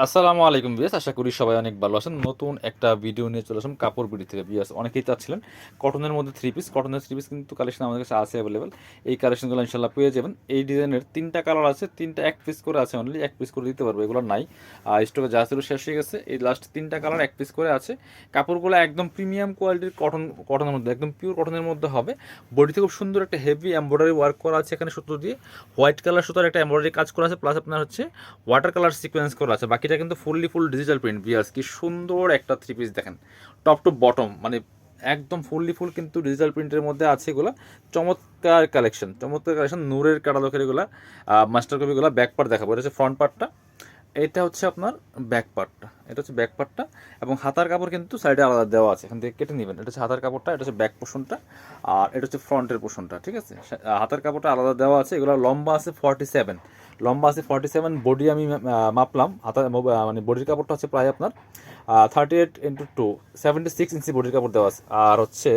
আসসালামু আলাইকুম বিয়াস, আশা করি সবাই অনেক ভালো আছেন। নতুন একটা ভিডিও নিয়ে চলে আসলাম কাপড় বিডি থেকে বিয়াস। অনেকেই চাচ্ছিলেন কটনের মধ্যে থ্রি পিস কিন্তু কালেকশন আমাদের কাছে আছে অ্যাভেলেবেল। এই কালেকশনগুলো ইনশাল্লাহ পেয়ে যাবেন। এই ডিজাইনের তিনটা কালার আছে, তিনটা এক পিস করে আছে, অনলি এক পিস করে দিতে পারবো, এগুলো নাই। স্টকে যা ছিল শেষ হয়ে গেছে। এই লাস্ট তিনটা কালার এক পিস করে আছে। কাপড়গুলো একদম প্রিমিয়াম কোয়ালিটির কটনের মধ্যে, একদম পিওর কটনের মধ্যে হবে। বডিতে খুব সুন্দর একটা হেভি এমব্রয়ডারি ওয়ার্ক করা আছে এখানে সুতো দিয়ে। হোয়াইট কালার সুতার একটা এমব্রয়ডারি কাজ করা আছে, প্লাস আপনার হচ্ছে ওয়াটার কালার সিকোয়েন্স করা আছে। বাকিটা কিন্তু ফুল ডিজিটাল প্রিন্ট বিয়ার্স। কি সুন্দর একটা থ্রি পিস দেখেন, টপ টু বটম মানে একদম ফুল কিন্তু ডিজিটাল প্রিন্টের মধ্যে আছে এগুলো। চমৎকার কালেকশন নূরের কাটালকের এগুলা মাস্টার কপিগুলো। ব্যাক পার্ট দেখাবো, এটা হচ্ছে ফ্রন্ট পার্টটা, এটা হচ্ছে আপনার ব্যাক পার্টটা, এটা হচ্ছে ব্যাক পার্টটা। এবং হাতার কাপড় কিন্তু সাইডে আলাদা দেওয়া আছে, এখান থেকে কেটে নেবেন। এটা হচ্ছে হাতার কাপড়টা, এটা হচ্ছে ব্যাক পোর্শনটা, আর এটা হচ্ছে ফ্রন্টের পোর্শনটা। ঠিক আছে, হাতার কাপড়টা আলাদা দেওয়া আছে। এগুলো লম্বা আছে 47, লম্বা আছে 47। বডি আমি মাপলাম, হাতা মানে বডির কাপড়টা হচ্ছে প্রায় আপনার 38x2, 76 ইঞ্চি বডির কাপড় দেওয়া আছে। আর হচ্ছে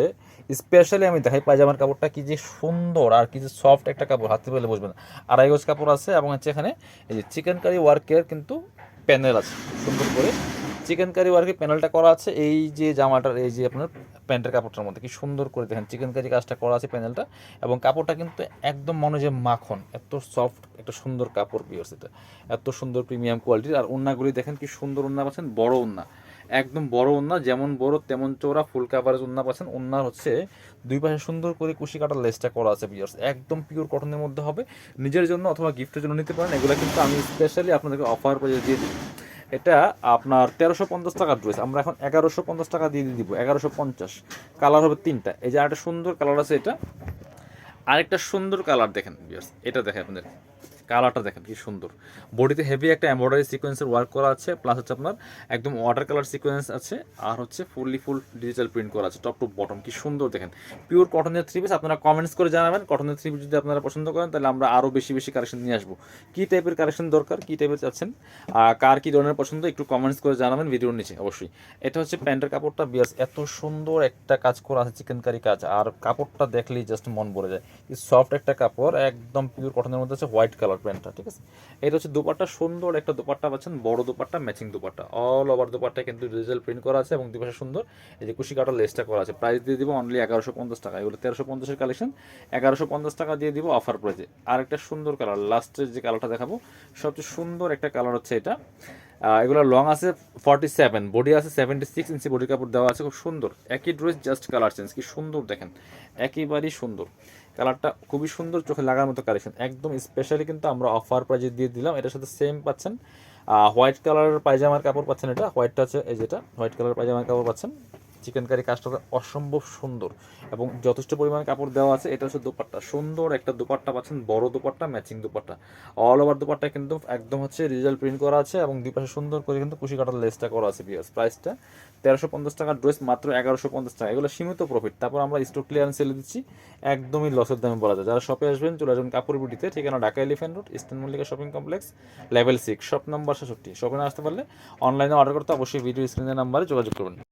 স্পেশালি আমি দেখাই পায়জামার কাপড়টা কি যে সুন্দর আর কি যে সফট একটা কাপড়, হাতে পেলে বুঝবেন। আড়াই গজ কাপড় আছে, এবং হচ্ছে এখানে এই যে চিকেন কারি ওয়ার্কের কিন্তু প্যানেল আছে সুন্দর করে। চিকেন কারি ওয়ার্কের প্যানেলটা করা আছে এই যে জামাটার, এই যে আপনার প্যান্টের কাপড়টার মধ্যে কি সুন্দর করে দেখেন চিকেন কারি কাজটা করা আছে প্যানেলটা। এবং কাপড়টা কিন্তু একদম মনে যে মাখন, এত সফট একটা সুন্দর কাপড় পিওর্স, এটা এত সুন্দর প্রিমিয়াম কোয়ালিটির। আর ওন্নাগুলি দেখেন কি সুন্দর ওন্না পাচ্ছেন, বড় ওন্না, একদম বড় ওন্না, যেমন বড় তেমন চওড়া ফুল কাভারেজ ওন্না পাচ্ছেন। ওন্নার হচ্ছে দুই পাশে সুন্দর করে কুশি কাটার লেসটা করা আছে পিওর্স, একদম পিওর কটনের মধ্যে হবে। নিজের জন্য অথবা গিফটের জন্য নিতে পারেন। এগুলো কিন্তু আমি স্পেশালি আপনাদেরকে অফার প্রাইসে দিয়ে দিই। এটা আপনার 1350 টাকার ড্রেস, আমরা এখন 1150 টাকা দিয়ে দিব, 1150। কালার হবে তিনটা। এই যে আরেকটা সুন্দর কালার আছে, এটা আরেকটা সুন্দর কালার দেখেন ভিউয়ার্স, এটা দেখেন আপনাদের কালারটা দেখেন কি সুন্দর। বডিতে হেভি একটা এমব্রয়ডারি সিকোয়েন্সের ওয়ার্ক করা আছে, প্লাস হচ্ছে আপনার একদম ওয়াটার কালার সিকোয়েন্স আছে, আর হচ্ছে ফুল ডিজিটাল প্রিন্ট করা আছে টপ টু বটম। কি সুন্দর দেখেন, পিওর কটনের থ্রি পিস। আপনারা কমেন্টস করে জানাবেন কটনের থ্রি পিস যদি আপনারা পছন্দ করেন, তাহলে আমরা আরও বেশি কালেকশন নিয়ে আসবো। কী টাইপের কালেকশন দরকার, কী টাইপের চাচ্ছেন, কার কী ধরনের পছন্দ, একটু কমেন্টস করে জানাবেন ভিডিওর নিচে অবশ্যই। এটা হচ্ছে প্যান্টের কাপড়টা বিয়ার্স, এত সুন্দর একটা কাজ করা আছে চিকেন কারি কাজ, আর কাপড়টা দেখলেই জাস্ট মন ভরে যায়। সফট একটা কাপড়, একদম পিওর কটনের মধ্যে আছে, হোয়াইট কালার প্যান্টটা। ঠিক আছে, এটা হচ্ছে দুপাট্টা, সুন্দর একটা দুপাট্টা পাচ্ছেন, বড় dupatta, matching dupatta, all over dupatta কিন্তু ডিজিটাল প্রিন্ট করা আছে, এবং দুপাশে সুন্দর এই যে কুশি কাটার লেসটা করা আছে। প্রাইস দিয়ে দিব অনলি 1150 টাকা। এগুলো 1350-এর কালেকশন, 1150 টাকা দিয়ে দিব অফার প্রাইসে। আর একটা সুন্দর কালার, লাস্টের যে কালারটা দেখাবো সবচেয়ে সুন্দর একটা কালার হচ্ছে এটা। এগুলো লং আছে 47, বডি আছে 76 ইঞ্চি বডি কাপড় দেওয়া আছে, খুব সুন্দর। একই ড্রেস, জাস্ট কালার চেঞ্জ। কি সুন্দর দেখেন, একেবারেই সুন্দর কালারটা, খুবই সুন্দর, চোখে লাগার মতো কালেকশন। একদম স্পেশালি কিন্তু আমরা অফার প্রাইজে দিয়ে দিলাম। এটার সাথে সেম পাচ্ছেন হোয়াইট কালারের পায়জামার কাপড় পাচ্ছেন। এটা হোয়াইটটা আছে, এই যেটা হোয়াইট কালার পায়জামার কাপড় পাচ্ছেন। চিকেন কারি কাজটা অসম্ভব সুন্দর, এবং যথেষ্ট পরিমাণে কাপড় দেওয়া আছে। এটা হচ্ছে দোপাট্টা, সুন্দর একটা দোপাট্টা পাচ্ছেন, বড় dupatta, matching dupatta, all over dupatta কিন্তু একদম হচ্ছে ডিজিটাল প্রিন্ট করা আছে, এবং দুই পাশে সুন্দর করে কিন্তু কুশি কাটার লেসটা করা আছে। বিয়ার্স প্রাইসটা 1350 টাকার ড্রেস মাত্র 1150 টাকা। এগুলো সীমিত প্রফিট, তারপর আমরা স্টক ক্লিয়ারেন্স সেলে দিচ্ছি একদমই লসের দামে বলা যায়। যারা শপে আসবেন চলে আসবেন কাপড় বিটিতে, ঠিকানা Dhaka elephant road, eastern Mallika shopping complex, level 6, shop number 66। শপে না আসতে পারলে অনলাইনে অর্ডার করতে অবশ্যই ভিডিও স্ক্রিনের নাম্বারে যোগাযোগ করবেন।